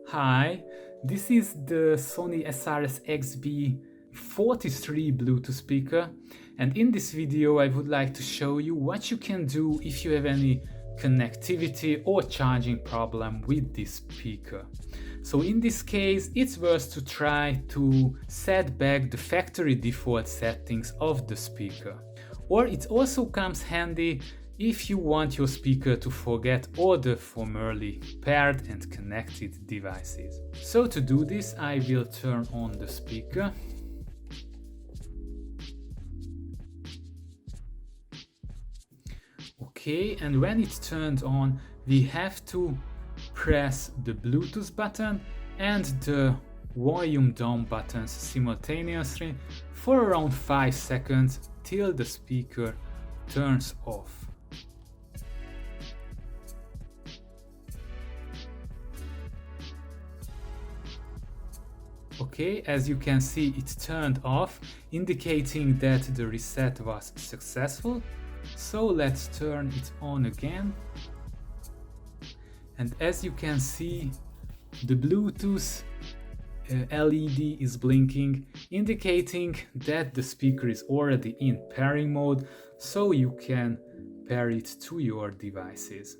Hi, this is the Sony SRS-XB43 Bluetooth speaker, and in this video I would like to show you what you can do if you have any connectivity or charging problem with this speaker. So in this case, it's worth to try to set back the factory default settings of the speaker. Or it also comes handy if you want your speaker to forget all the formerly paired and connected devices. So to do this, I will turn on the speaker. Okay, and when it's turned on, we have to press the Bluetooth button and the volume down buttons simultaneously for around 5 seconds till the speaker turns off. Okay, as you can see, it turned off, indicating that the reset was successful. So let's turn it on again. And as you can see, the Bluetooth LED is blinking, indicating that the speaker is already in pairing mode, so you can pair it to your devices.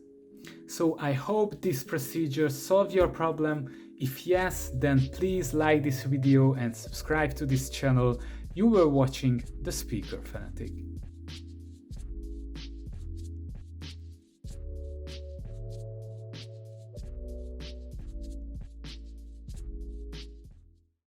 So I hope this procedure solved your problem. If yes, then please like this video and subscribe to this channel. You were watching The Speaker Fanatic.